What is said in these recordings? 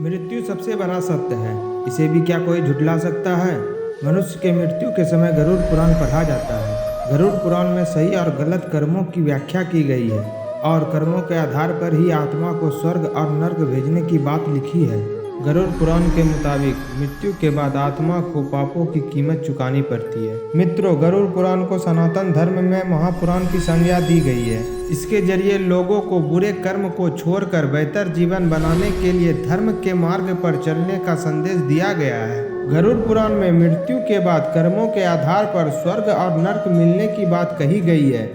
मृत्यु सबसे बड़ा सत्य है। इसे भी क्या कोई झुठला सकता है। मनुष्य के मृत्यु के समय गरुड़ पुराण पढ़ा जाता है। गरुड़ पुराण में सही और गलत कर्मों की व्याख्या की गई है और कर्मों के आधार पर ही आत्मा को स्वर्ग और नर्क भेजने की बात लिखी है। गरुड़ पुराण के मुताबिक मृत्यु के बाद आत्मा को पापों की कीमत चुकानी पड़ती है। मित्रों, गरुड़ पुराण को सनातन धर्म में महापुराण की संज्ञा दी गई है। इसके जरिए लोगों को बुरे कर्म को छोड़कर बेहतर जीवन बनाने के लिए धर्म के मार्ग पर चलने का संदेश दिया गया है। गरुड़ पुराण में मृत्यु के बाद कर्मों के आधार पर स्वर्ग और नर्क मिलने की बात कही गई है।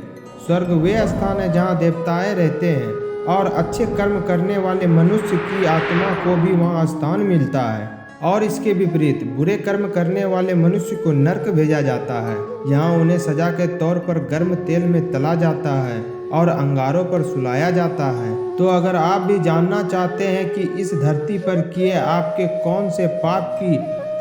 स्वर्ग वे स्थान है जहाँ देवताएं रहते हैं और अच्छे कर्म करने वाले मनुष्य की आत्मा को भी वहाँ स्थान मिलता है। और इसके विपरीत बुरे कर्म करने वाले मनुष्य को नर्क भेजा जाता है। यहाँ उन्हें सजा के तौर पर गर्म तेल में तला जाता है और अंगारों पर सुलाया जाता है। तो अगर आप भी जानना चाहते हैं कि इस धरती पर किए आपके कौन से पाप की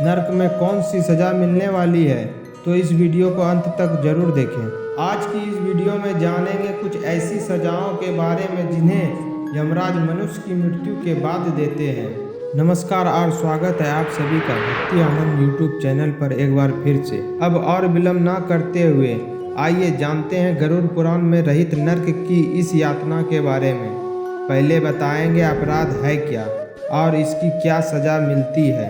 नर्क में कौन सी सजा मिलने वाली है, तो इस वीडियो को अंत तक जरूर देखें। आज की इस वीडियो में जानेंगे कुछ ऐसी सजाओं के बारे में जिन्हें यमराज मनुष्य की मृत्यु के बाद देते हैं। नमस्कार और स्वागत है आप सभी का भक्ति आनंद यूट्यूब चैनल पर एक बार फिर से। अब और विलम्ब न करते हुए आइए जानते हैं गरुड़ पुराण में रहित नर्क की इस यातना के बारे में। पहले बताएंगे अपराध है क्या और इसकी क्या सजा मिलती है।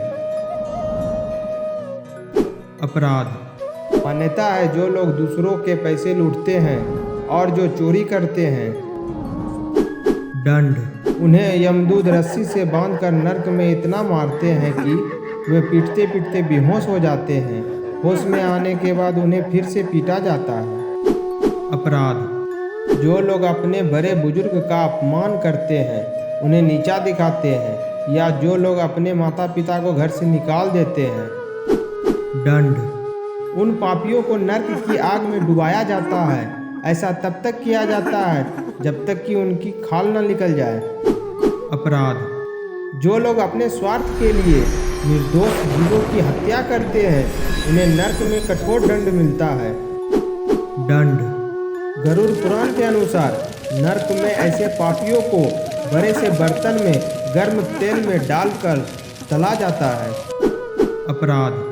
अपराध मान्यता है जो लोग दूसरों के पैसे लूटते हैं और जो चोरी करते हैं। दंड उन्हें यमदूत रस्सी से बांधकर नर्क में इतना मारते हैं कि वे पीटते पीटते बेहोश हो जाते हैं। होश में आने के बाद उन्हें फिर से पीटा जाता है। अपराध जो लोग अपने बड़े बुजुर्ग का अपमान करते हैं, उन्हें नीचा दिखाते हैं, या जो लोग अपने माता पिता को घर से निकाल देते हैं। दंड उन पापियों को नर्क की आग में डुबाया जाता है। ऐसा तब तक किया जाता है जब तक कि उनकी खाल न निकल जाए। अपराध जो लोग अपने स्वार्थ के लिए निर्दोष जीवों की हत्या करते हैं, उन्हें नर्क में कठोर दंड मिलता है। दंड गरुड़ पुराण के अनुसार नर्क में ऐसे पापियों को बड़े से बर्तन में गर्म तेल में डालकर तला जाता है। अपराध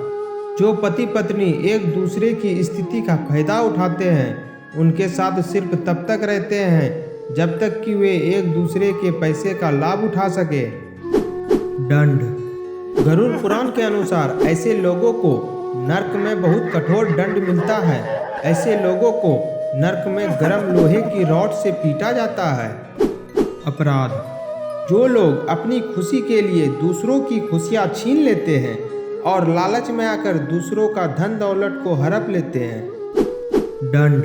जो पति पत्नी एक दूसरे की स्थिति का फायदा उठाते हैं, उनके साथ सिर्फ तब तक रहते हैं जब तक कि वे एक दूसरे के पैसे का लाभ उठा सके। दंड गरुड़ पुराण के अनुसार ऐसे लोगों को नर्क में बहुत कठोर दंड मिलता है। ऐसे लोगों को नर्क में गर्म लोहे की रॉड से पीटा जाता है। अपराध जो लोग अपनी खुशी के लिए दूसरों की खुशियां छीन लेते हैं और लालच में आकर दूसरों का धन दौलत को हड़प लेते हैं। दंड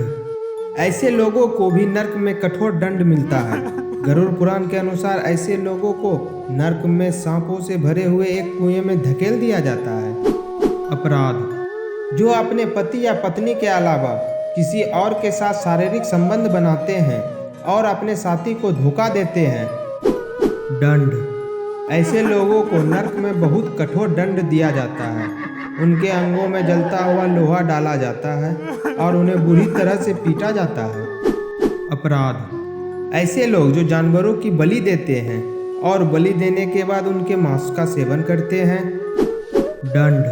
ऐसे लोगों को भी नर्क में कठोर दंड मिलता है। गरुड़ पुराण के अनुसार ऐसे लोगों को नर्क में सांपों से भरे हुए एक कुएं में धकेल दिया जाता है। अपराध जो अपने पति या पत्नी के अलावा किसी और के साथ शारीरिक संबंध बनाते हैं और अपने साथी को धोखा देते हैं। दंड ऐसे लोगों को नर्क में बहुत कठोर दंड दिया जाता है। उनके अंगों में जलता हुआ लोहा डाला जाता है और उन्हें बुरी तरह से पीटा जाता है। अपराध ऐसे लोग जो जानवरों की बलि देते हैं और बलि देने के बाद उनके मांस का सेवन करते हैं। दंड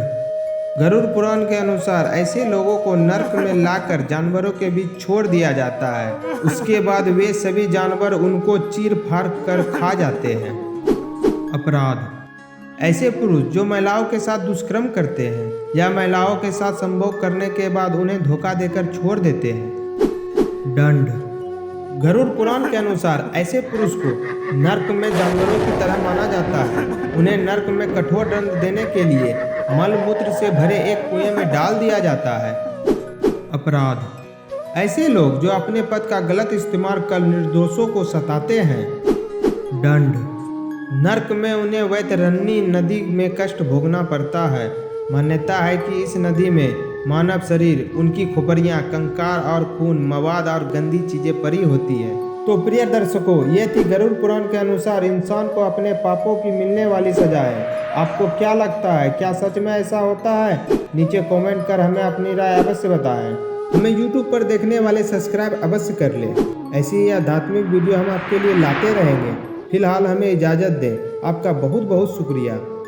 गरुड़ पुराण के अनुसार ऐसे लोगों को नर्क में लाकर जानवरों के बीच छोड़ दिया जाता है। उसके बाद वे सभी जानवर उनको चीर फाड़ कर खा जाते हैं। अपराध ऐसे पुरुष जो महिलाओं के साथ दुष्कर्म करते हैं या महिलाओं के साथ संभोग करने के बाद उन्हें धोखा देकर छोड़ देते हैं। दंड गरुड़ पुराण के अनुसार ऐसे पुरुष को नर्क में जानवरों की तरह माना जाता है। उन्हें नर्क में कठोर दंड देने के लिए मल मूत्र से भरे एक कुएं में डाल दिया जाता है। अपराध ऐसे लोग जो अपने पद का गलत इस्तेमाल कर निर्दोषों को सताते हैं। दंड नर्क में उन्हें वैतरणी नदी में कष्ट भोगना पड़ता है। मान्यता है कि इस नदी में मानव शरीर, उनकी खोपड़ियाँ, कंकाल और खून, मवाद और गंदी चीजें परी होती है। तो प्रिय दर्शकों, ये थी गरुड़ पुराण के अनुसार इंसान को अपने पापों की मिलने वाली सजाएं। आपको क्या लगता है, क्या सच में ऐसा होता है? नीचे कमेंट कर हमें अपनी राय अवश्य बताएं। हमें यूट्यूब पर देखने वाले सब्सक्राइब अवश्य कर लें। ऐसी ही आध्यात्मिक वीडियो हम आपके लिए लाते रहेंगे। फिलहाल हमें इजाज़त दें। आपका बहुत बहुत शुक्रिया।